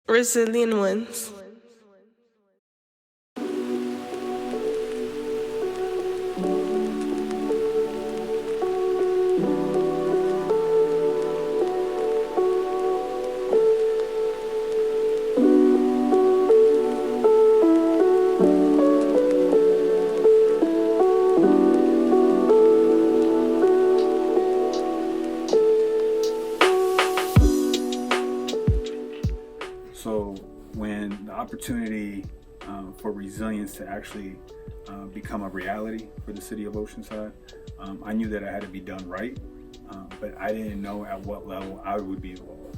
Resilient ones. So when the opportunity for resilience to actually become a reality for the city of Oceanside, I knew that it had to be done right, but I didn't know at what level I would be involved.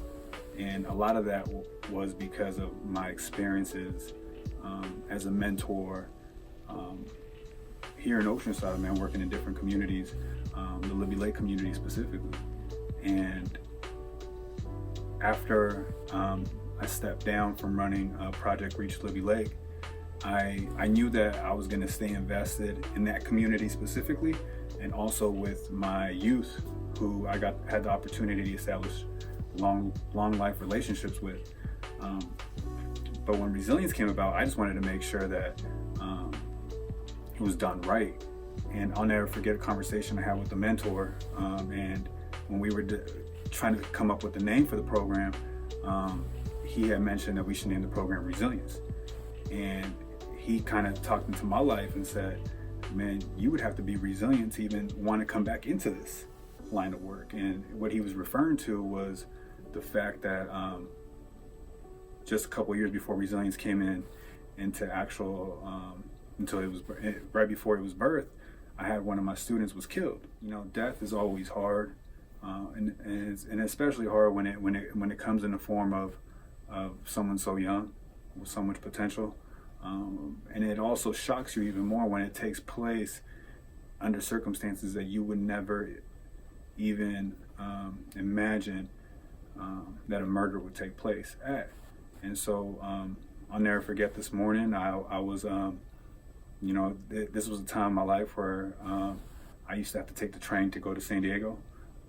And a lot of that was because of my experiences as a mentor here in Oceanside, man, working in different communities, the Libby Lake community specifically. And after I stepped down from running Project Reach Libby Lake, I knew that I was going to stay invested in that community specifically, and also with my youth, who had the opportunity to establish long life relationships with. But when resilience came about, I just wanted to make sure that it was done right. And I'll never forget a conversation I had with the mentor, and when we were trying to come up with the name for the program, he had mentioned that we should name the program Resilience. And he kind of talked into my life and said, man, you would have to be resilient to even want to come back into this line of work. And what he was referring to was the fact that just a couple of years before Resilience came into actual, until it was right before it was birthed, I had one of my students was killed. You know, death is always hard, and especially hard when it comes in the form of someone so young with so much potential. And it also shocks you even more when it takes place under circumstances that you would never even imagine that a murder would take place at. And so I'll never forget this morning. I was, this was a time in my life where I used to have to take the train to go to San Diego,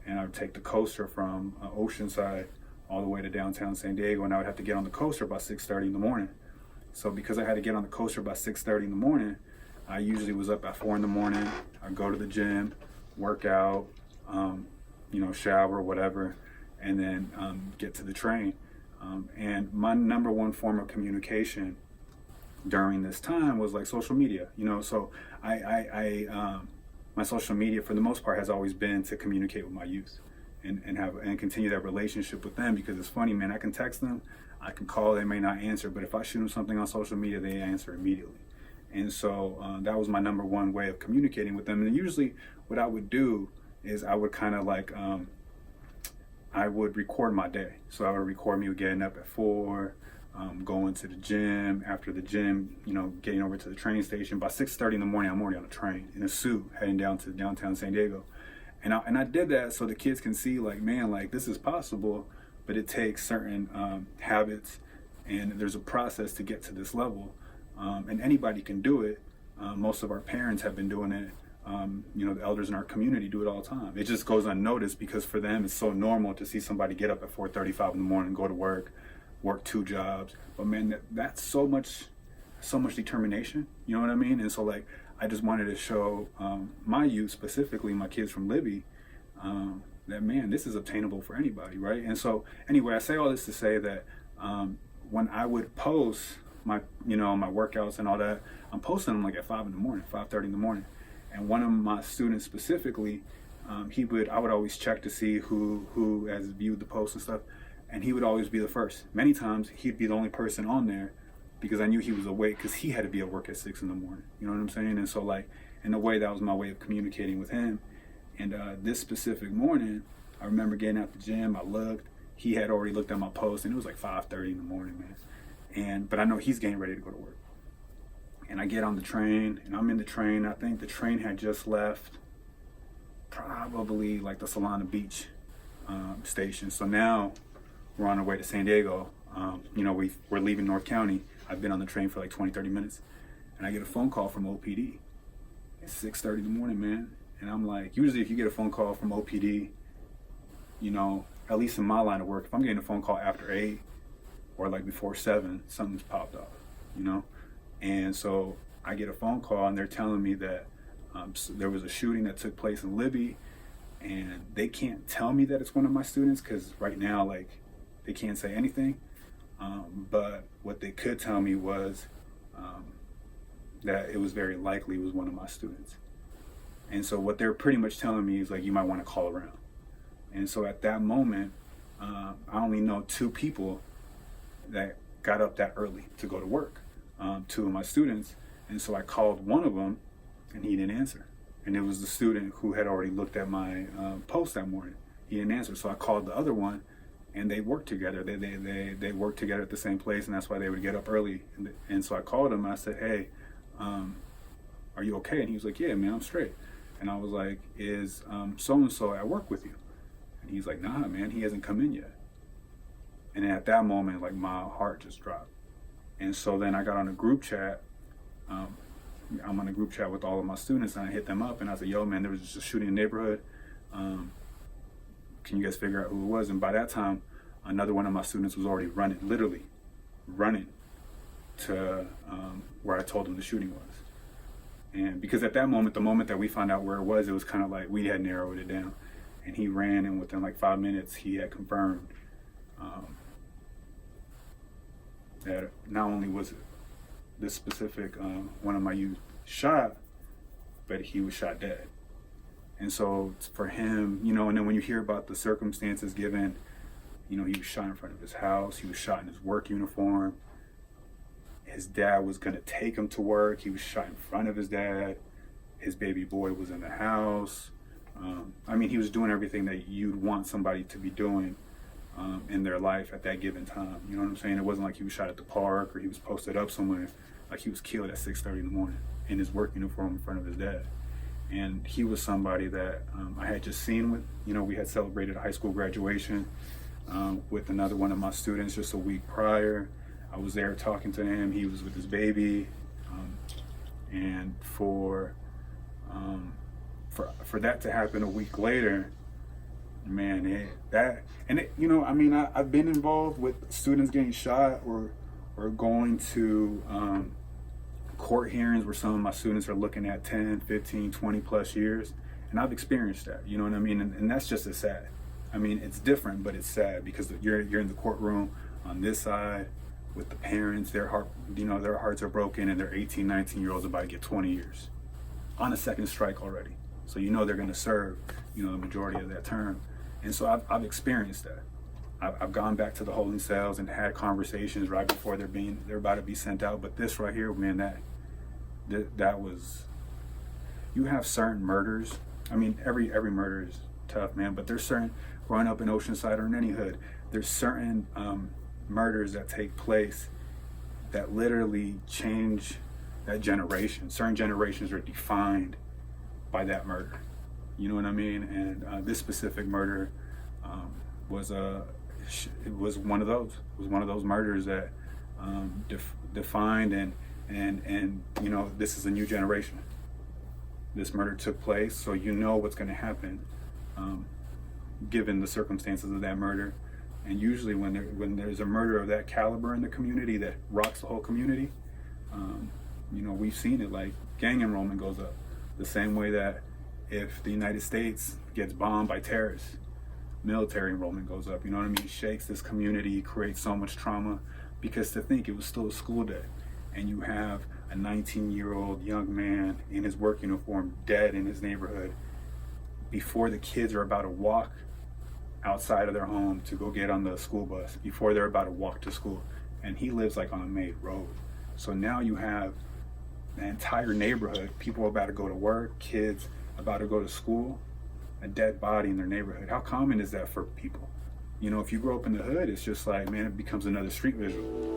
and I would take the coaster from Oceanside all the way to downtown San Diego, and I would have to get on the coaster by 6:30 in the morning. So because I had to get on the coaster by 6:30 in the morning, I usually was up at 4 in the morning. I'd go to the gym, work out, shower, whatever, and then get to the train. And my number one form of communication during this time was like social media. So my social media for the most part has always been to communicate with my youth and continue that relationship with them, because it's funny, man, I can text them, I can call, they may not answer, but if I shoot them something on social media, they answer immediately. And so that was my number one way of communicating with them. And usually what I would do is I would kind of like, I would record my day. So I would record me getting up at 4, going to the gym, after the gym, getting over to the train station. By 6:30 in the morning, I'm already on a train in a suit heading down to downtown San Diego. And I did that so the kids can see, like, man, like, this is possible, but it takes certain habits, and there's a process to get to this level. And anybody can do it. Most of our parents have been doing it. The elders in our community do it all the time. It just goes unnoticed because for them it's so normal to see somebody get up at 4:35 in the morning, go to work 2 jobs. But man, that's so much determination. You know what I mean? And so, like, I just wanted to show my youth, specifically my kids from Libby, that, man, this is obtainable for anybody, right? And so anyway, I say all this to say that when I would post my workouts and all that, I'm posting them like at 5 in the morning, 5:30 in the morning. And one of my students specifically, I would always check to see who has viewed the post and stuff, and he would always be the first. Many times he'd be the only person on there because I knew he was awake, because he had to be at work at 6 in the morning. You know what I'm saying? And so, like, in a way, that was my way of communicating with him. And this specific morning, I remember getting out the gym. I looked. He had already looked at my post, and it was like 5:30 in the morning, man. But I know he's getting ready to go to work. And I get on the train, and I'm in the train. I think the train had just left probably like the Solana Beach station. So now we're on our way to San Diego. We're leaving North County. I've been on the train for like 20, 30 minutes. And I get a phone call from OPD. It's 6:30 in the morning, man. And I'm like, usually if you get a phone call from OPD, at least in my line of work, if I'm getting a phone call after 8, or like before 7, something's popped off, you know? And so I get a phone call and they're telling me that so there was a shooting that took place in Libby, and they can't tell me that it's one of my students because right now, like, they can't say anything. But what they could tell me was that it was very likely it was one of my students. And so what they're pretty much telling me is like, you might want to call around. And so at that moment, I only know 2 people that got up that early to go to work, 2 of my students. And so I called one of them and he didn't answer. And it was the student who had already looked at my post that morning. He didn't answer. So I called the other one, and they worked together. They worked together at the same place, and that's why they would get up early. And so I called him and I said, hey, are you okay? And he was like, yeah, man, I'm straight. And I was like, is so-and-so at work with you? And he's like, nah, man, he hasn't come in yet. And at that moment, like, my heart just dropped. And so then I got on a group chat. I'm on a group chat with all of my students, and I hit them up and I said, yo, man, there was just a shooting in the neighborhood. Can you guys figure out who it was? And by that time, another one of my students was already running, literally running to where I told him the shooting was. And because at that moment, the moment that we found out where it was kind of like we had narrowed it down. And he ran, and within like 5 minutes, he had confirmed that not only was this specific one of my youth shot, but he was shot dead. And so for him, you know, and then when you hear about the circumstances given, you know, he was shot in front of his house, he was shot in his work uniform, his dad was gonna take him to work, he was shot in front of his dad, his baby boy was in the house. I mean, he was doing everything that you'd want somebody to be doing in their life at that given time. You know what I'm saying? It wasn't like he was shot at the park or he was posted up somewhere. Like, he was killed at 6:30 in the morning in his work uniform in front of his dad. And he was somebody that I had just seen with, you know, we had celebrated a high school graduation with another one of my students just a week prior. I was there talking to him. He was with his baby. And for that to happen a week later, man, you know, I mean, I've been involved with students getting shot or going to court hearings where some of my students are looking at 10, 15, 20 plus years. And I've experienced that, you know what I mean? And that's just as sad. I mean, it's different, but it's sad because you're in the courtroom on this side with the parents, their hearts are broken, and their 18, 19-year-olds about to get 20 years on a second strike already. So you know they're gonna serve, you know, the majority of that term. And so I've experienced that. I've gone back to the holding cells and had conversations right before they're about to be sent out. But this right here, man, that was, you have certain murders. I mean, every murder is tough, man, but there's certain, growing up in Oceanside or in any hood, there's certain murders that take place that literally change that generation. Certain generations are defined by that murder. You know what I mean? And this specific murder was one of those. It was one of those murders that defined and you know, this is a new generation. This murder took place, so you know what's going to happen given the circumstances of that murder. And usually when there's a murder of that caliber in the community that rocks the whole community, you know, we've seen it, like gang enrollment goes up. The same way that if the United States gets bombed by terrorists, military enrollment goes up. You know what I mean? It shakes this community, creates so much trauma, because to think it was still a school day and you have a 19-year-old young man in his work uniform dead in his neighborhood before the kids are about to walk outside of their home to go get on the school bus, before they're about to walk to school. And he lives like on a main road. So now you have the entire neighborhood, people about to go to work, kids about to go to school, a dead body in their neighborhood. How common is that for people? You know, if you grow up in the hood, it's just like, man, it becomes another street visual.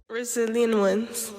Resilient ones.